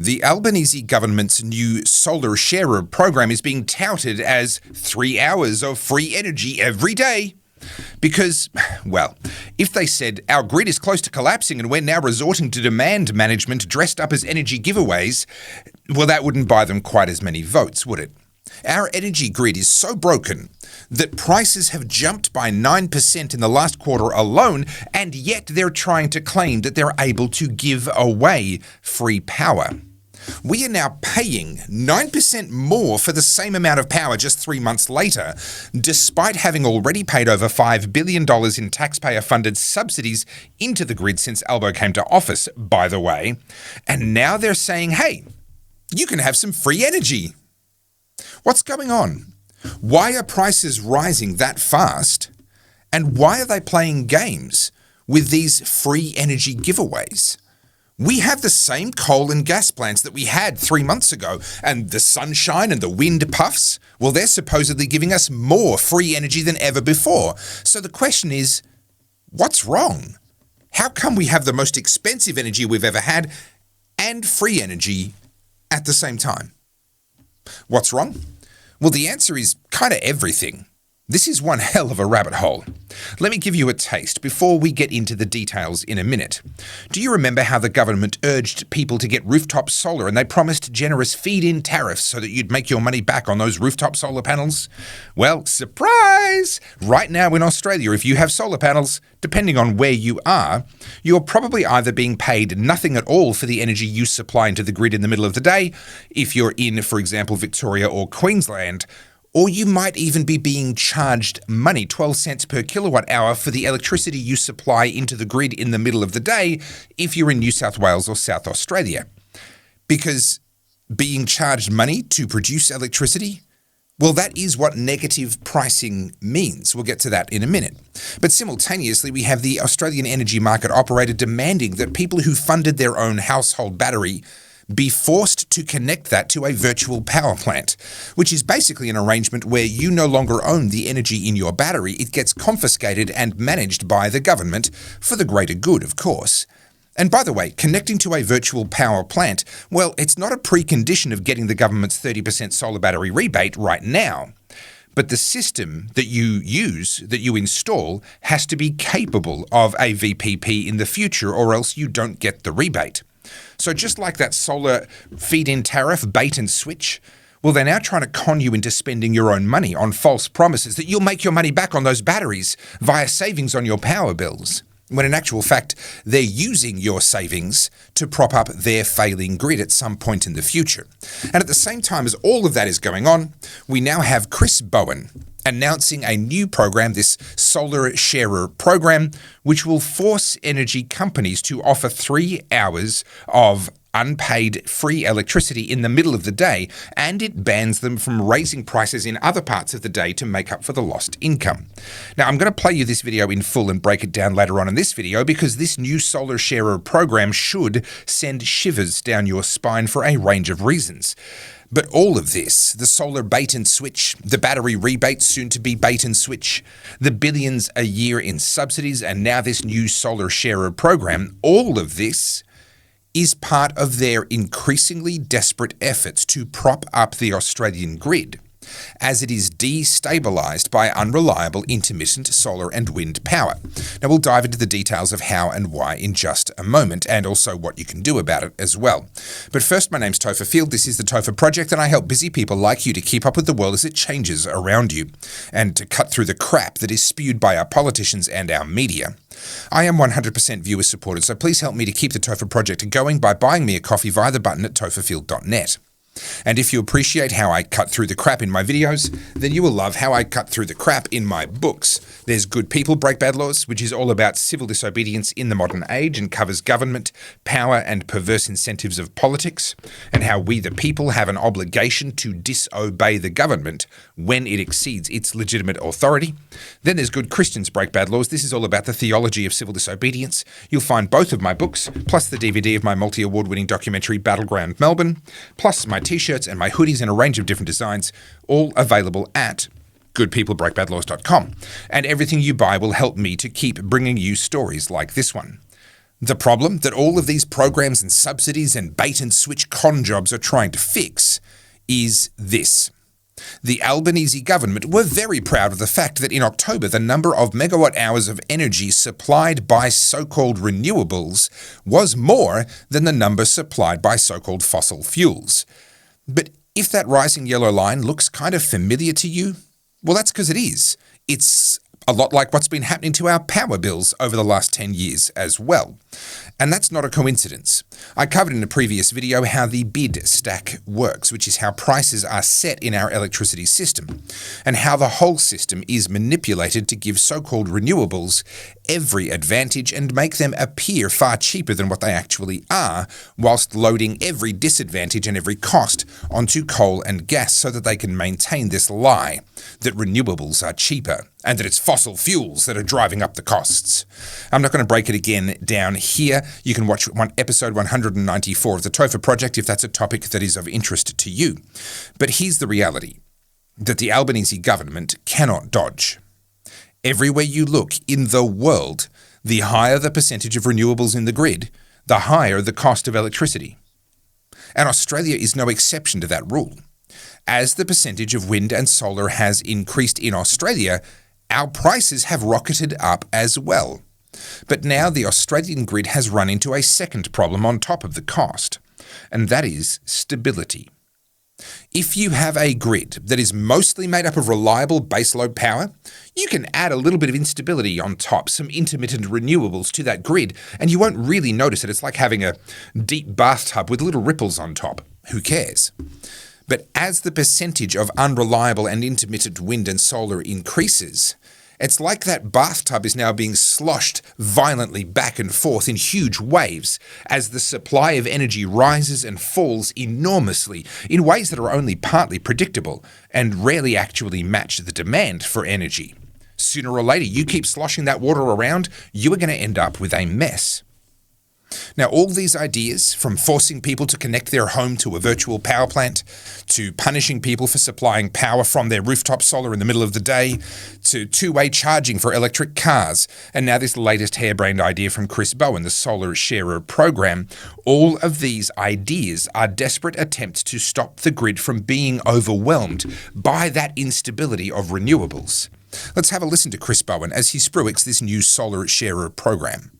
The Albanese government's new solar sharer program is being touted as 3 hours of free energy every day. Because, well, if they said our grid is close to collapsing and we're now resorting to demand management dressed up as energy giveaways, well, that wouldn't buy them quite as many votes, would it? Our energy grid is so broken that prices have jumped by 9% in the last quarter alone, and yet they're trying to claim that they're able to give away free power. We are now paying 9% more for the same amount of power just 3 months later, despite having already paid over $5 billion in taxpayer-funded subsidies into the grid since Albo came to office, by the way. And now they're saying, hey, you can have some free energy. What's going on? Why are prices rising that fast? And why are they playing games with these free energy giveaways? We have the same coal and gas plants that we had 3 months ago, and the sunshine and the wind puffs, well, they're supposedly giving us more free energy than ever before. So the question is, what's wrong? How come we have the most expensive energy we've ever had and free energy at the same time? What's wrong? Well, the answer is kind of everything. This is one hell of a rabbit hole. Let me give you a taste before we get into the details in a minute. Do you remember how the government urged people to get rooftop solar and they promised generous feed-in tariffs so that you'd make your money back on those rooftop solar panels? Well, surprise! Right now in Australia, if you have solar panels, depending on where you are, you're probably either being paid nothing at all for the energy you supply into the grid in the middle of the day, if you're in, for example, Victoria or Queensland, or you might even be being charged money, 12 cents per kilowatt hour, for the electricity you supply into the grid in the middle of the day if you're in New South Wales or South Australia. Because being charged money to produce electricity, well, that is what negative pricing means. We'll get to that in a minute. But simultaneously, we have the Australian energy market operator demanding that people who funded their own household battery be forced to connect that to a virtual power plant, which is basically an arrangement where you no longer own the energy in your battery. It gets confiscated and managed by the government for the greater good, of course. And by the way, connecting to a virtual power plant, well, it's not a precondition of getting the government's 30% solar battery rebate right now. But the system that you use, that you install, has to be capable of a VPP in the future, or else you don't get the rebate. So just like that solar feed-in tariff bait and switch, well, they're now trying to con you into spending your own money on false promises that you'll make your money back on those batteries via savings on your power bills, when in actual fact, they're using your savings to prop up their failing grid at some point in the future. And at the same time as all of that is going on, we now have Chris Bowen announcing a new program, this solar sharer program, which will force energy companies to offer 3 hours of unpaid free electricity in the middle of the day, and it bans them from raising prices in other parts of the day to make up for the lost income. Now, I'm going to play you this video in full and break it down later on in this video, because this new solar sharer program should send shivers down your spine for a range of reasons. But all of this, the solar bait and switch, the battery rebate soon to be bait and switch, the billions a year in subsidies, and now this new solar sharer program, all of this is part of their increasingly desperate efforts to prop up the Australian grid, as it is destabilised by unreliable intermittent solar and wind power. Now, we'll dive into the details of how and why in just a moment, and also what you can do about it as well. But first, my name's Topher Field, this is the Topher Project, and I help busy people like you to keep up with the world as it changes around you, and to cut through the crap that is spewed by our politicians and our media. I am 100% viewer supported, so please help me to keep the Topher Project going by buying me a coffee via the button at topherfield.net. And if you appreciate how I cut through the crap in my videos, then you will love how I cut through the crap in my books. There's Good People Break Bad Laws, which is all about civil disobedience in the modern age and covers government, power, and perverse incentives of politics, and how we the people have an obligation to disobey the government when it exceeds its legitimate authority. Then there's Good Christians Break Bad Laws. This is all about the theology of civil disobedience. You'll find both of my books, plus the DVD of my multi-award-winning documentary Battleground Melbourne, plus my t-shirts and my hoodies in a range of different designs, all available at goodpeoplebreakbadlaws.com. And everything you buy will help me to keep bringing you stories like this one. The problem that all of these programs and subsidies and bait and switch con jobs are trying to fix is this. The Albanese government were very proud of the fact that in October the number of megawatt hours of energy supplied by so-called renewables was more than the number supplied by so-called fossil fuels. But if that rising yellow line looks kind of familiar to you, well, that's because it is. It's a lot like what's been happening to our power bills over the last 10 years as well. And that's not a coincidence. I covered in a previous video how the bid stack works, which is how prices are set in our electricity system, and how the whole system is manipulated to give so-called renewables every advantage and make them appear far cheaper than what they actually are, whilst loading every disadvantage and every cost onto coal and gas so that they can maintain this lie that renewables are cheaper and that it's fossil fuels that are driving up the costs. I'm not going to break it again down here. You can watch episode 194 of the Topher Project if that's a topic that is of interest to you. But here's the reality that the Albanese government cannot dodge. Everywhere you look in the world, the higher the percentage of renewables in the grid, the higher the cost of electricity. And Australia is no exception to that rule. As the percentage of wind and solar has increased in Australia, our prices have rocketed up as well. But now the Australian grid has run into a second problem on top of the cost, and that is stability. If you have a grid that is mostly made up of reliable baseload power, you can add a little bit of instability on top, some intermittent renewables to that grid, and you won't really notice it. It's like having a deep bathtub with little ripples on top. Who cares? But as the percentage of unreliable and intermittent wind and solar increases, it's like that bathtub is now being sloshed violently back and forth in huge waves as the supply of energy rises and falls enormously in ways that are only partly predictable and rarely actually match the demand for energy. Sooner or later, you keep sloshing that water around, you are going to end up with a mess. Now, all these ideas, from forcing people to connect their home to a virtual power plant, to punishing people for supplying power from their rooftop solar in the middle of the day, to two-way charging for electric cars, and now this latest harebrained idea from Chris Bowen, the Solar Sharer program, all of these ideas are desperate attempts to stop the grid from being overwhelmed by that instability of renewables. Let's have a listen to Chris Bowen as he spruiks this new Solar Sharer program.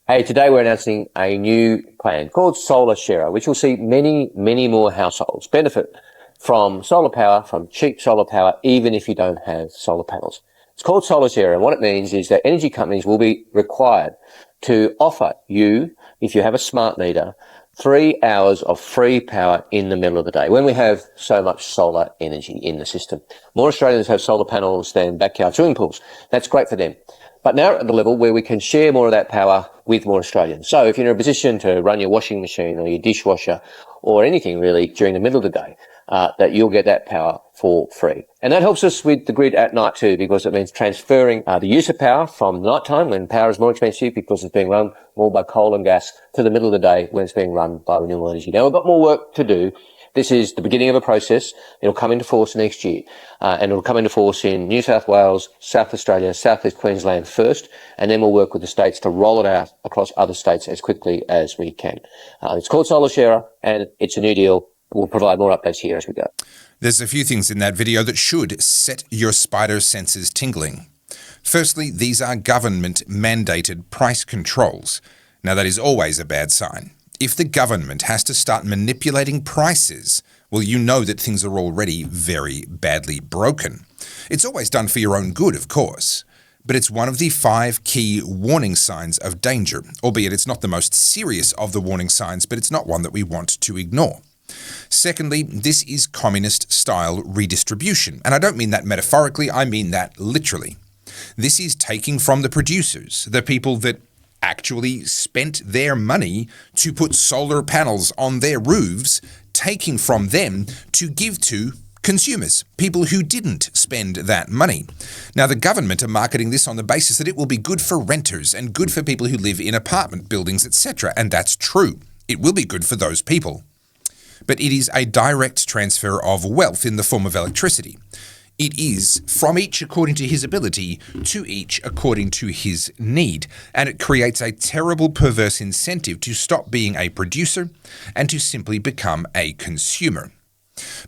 Hey, today we're announcing a new plan called Solar Sharer, which will see many, many more households benefit from solar power, from cheap solar power, even if you don't have solar panels. It's called Solar Sharer, and what it means is that energy companies will be required to offer you, if you have a smart meter, 3 hours of free power in the middle of the day when we have so much solar energy in the system. More Australians have solar panels than backyard swimming pools. That's great for them. But now we're at the level where we can share more of that power with more Australians. So if you're in a position to run your washing machine or your dishwasher or anything really during the middle of the day, that you'll get that power for free. And that helps us with the grid at night too, because it means transferring the use of power from nighttime when power is more expensive because it's being run more by coal and gas to the middle of the day when it's being run by renewable energy. Now we've got more work to do. This is the beginning of a process. It'll come into force next year, and it'll come into force in New South Wales, South Australia, South East Queensland first, and then we'll work with the states to roll it out across other states as quickly as we can. It's called Solar Sharer, and it's a new deal. We'll provide more updates here as we go. There's a few things in that video that should set your spider senses tingling. Firstly, these are government-mandated price controls. Now, that is always a bad sign. If the government has to start manipulating prices, well, you know that things are already very badly broken. It's always done for your own good, of course, but it's one of the 5 key warning signs of danger, albeit it's not the most serious of the warning signs, but it's not one that we want to ignore. Secondly, this is communist-style redistribution, and I don't mean that metaphorically, I mean that literally. This is taking from the producers, the people that actually spent their money to put solar panels on their roofs, taking from them to give to consumers, people who didn't spend that money. Now, the government are marketing this on the basis that it will be good for renters and good for people who live in apartment buildings, etc., and that's true. It will be good for those people. But it is a direct transfer of wealth in the form of electricity. It is from each according to his ability to each according to his need, and it creates a terrible perverse incentive to stop being a producer and to simply become a consumer.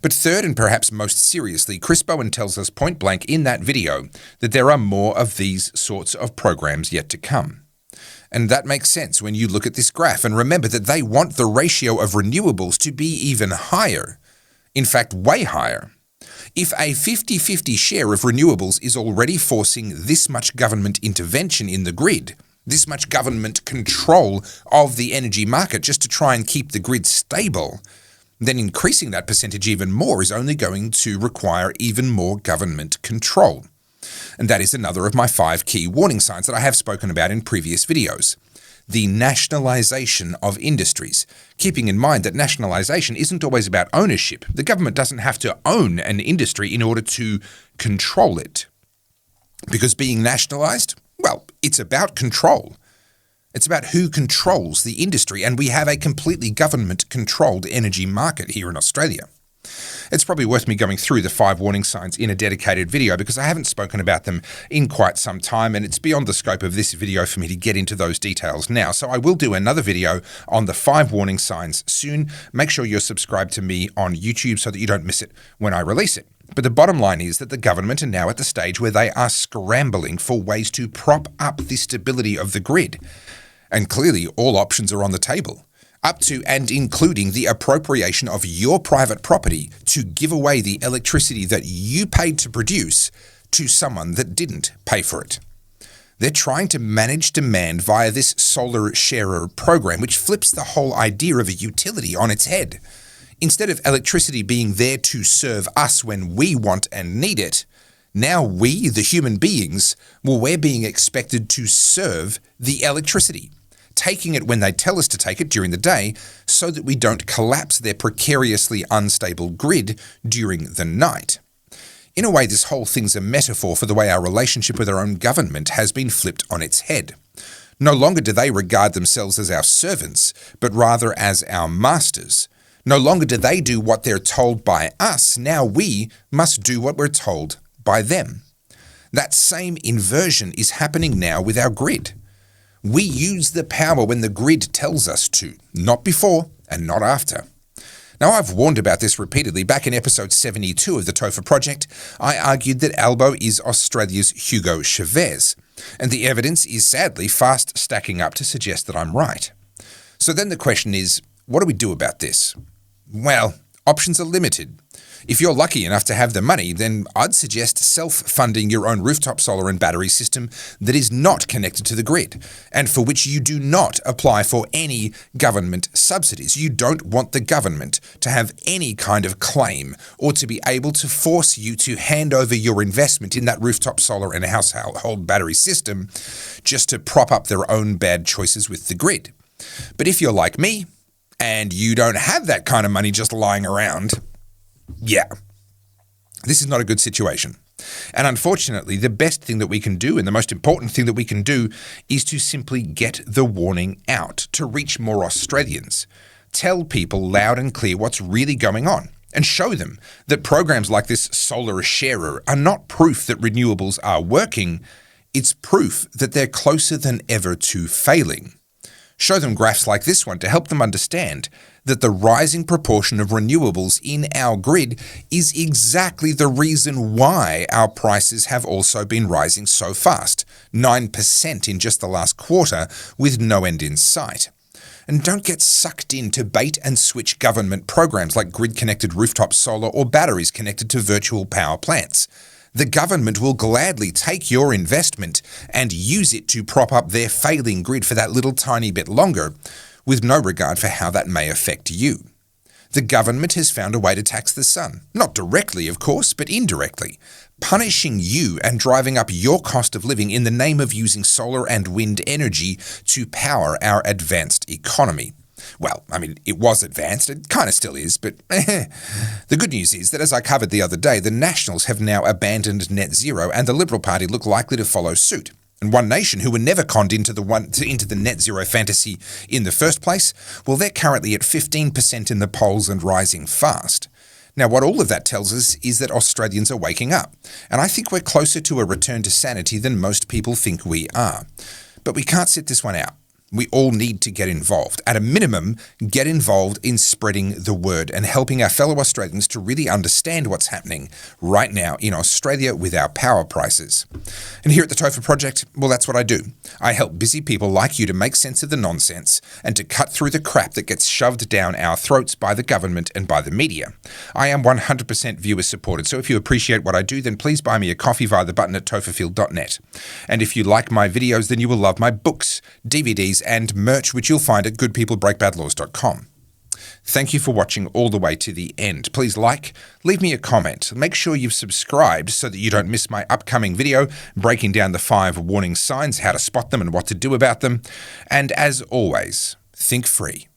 But third, and perhaps most seriously, Chris Bowen tells us point blank in that video that there are more of these sorts of programs yet to come. And that makes sense when you look at this graph and remember that they want the ratio of renewables to be even higher. In fact, way higher. If a 50-50 share of renewables is already forcing this much government intervention in the grid, this much government control of the energy market just to try and keep the grid stable, then increasing that percentage even more is only going to require even more government control. And that is another of my 5 key warning signs that I have spoken about in previous videos. The nationalisation of industries. Keeping in mind that nationalisation isn't always about ownership. The government doesn't have to own an industry in order to control it. Because being nationalised, well, it's about control. It's about who controls the industry, and we have a completely government-controlled energy market here in Australia. It's probably worth me going through the 5 warning signs in a dedicated video because I haven't spoken about them in quite some time, and it's beyond the scope of this video for me to get into those details now. So I will do another video on the 5 warning signs soon. Make sure you're subscribed to me on YouTube so that you don't miss it when I release it. But the bottom line is that the government are now at the stage where they are scrambling for ways to prop up the stability of the grid. And clearly all options are on the table, up to and including the appropriation of your private property to give away the electricity that you paid to produce to someone that didn't pay for it. They're trying to manage demand via this solar sharer program, which flips the whole idea of a utility on its head. Instead of electricity being there to serve us when we want and need it, now we, the human beings, well, we're being expected to serve the electricity, taking it when they tell us to take it during the day so that we don't collapse their precariously unstable grid during the night. In a way, this whole thing's a metaphor for the way our relationship with our own government has been flipped on its head. No longer do they regard themselves as our servants, but rather as our masters. No longer do they do what they're told by us, now we must do what we're told by them. That same inversion is happening now with our grid. We use the power when the grid tells us to, not before and not after. Now, I've warned about this repeatedly. Back in episode 72 of the Topher Project, I argued that Albo is Australia's Hugo Chavez, and the evidence is sadly fast stacking up to suggest that I'm right. So then the question is, what do we do about this? Well, options are limited. If you're lucky enough to have the money, then I'd suggest self-funding your own rooftop solar and battery system that is not connected to the grid, and for which you do not apply for any government subsidies. You don't want the government to have any kind of claim or to be able to force you to hand over your investment in that rooftop solar and household battery system just to prop up their own bad choices with the grid. But if you're like me, and you don't have that kind of money just lying around, yeah, this is not a good situation. And unfortunately, the best thing that we can do and the most important thing that we can do is to simply get the warning out to reach more Australians. Tell people loud and clear what's really going on and show them that programs like this solar sharer are not proof that renewables are working. It's proof that they're closer than ever to failing. Show them graphs like this one to help them understand that the rising proportion of renewables in our grid is exactly the reason why our prices have also been rising so fast, 9% in just the last quarter with no end in sight. And don't get sucked into bait and switch government programs like grid-connected rooftop solar or batteries connected to virtual power plants. The government will gladly take your investment and use it to prop up their failing grid for that little tiny bit longer, with no regard for how that may affect you. The government has found a way to tax the sun, not directly, of course, but indirectly, punishing you and driving up your cost of living in the name of using solar and wind energy to power our advanced economy. Well, I mean, it was advanced, it kind of still is, but the good news is that, as I covered the other day, the Nationals have now abandoned net zero and the Liberal Party look likely to follow suit. And One Nation, who were never conned into the net zero fantasy in the first place, well, they're currently at 15% in the polls and rising fast. Now, what all of that tells us is that Australians are waking up, and I think we're closer to a return to sanity than most people think we are. But we can't sit this one out. We all need to get involved. At a minimum, get involved in spreading the word and helping our fellow Australians to really understand what's happening right now in Australia with our power prices. And here at the Topher Project, well, that's what I do. I help busy people like you to make sense of the nonsense and to cut through the crap that gets shoved down our throats by the government and by the media. I am 100% viewer supported, so if you appreciate what I do, then please buy me a coffee via the button at topherfield.net. And if you like my videos, then you will love my books, DVDs, and merch, which you'll find at goodpeoplebreakbadlaws.com. Thank you for watching all the way to the end. Please leave me a comment. Make sure you've subscribed so that you don't miss my upcoming video breaking down the 5 warning signs, how to spot them and what to do about them. And as always, think free.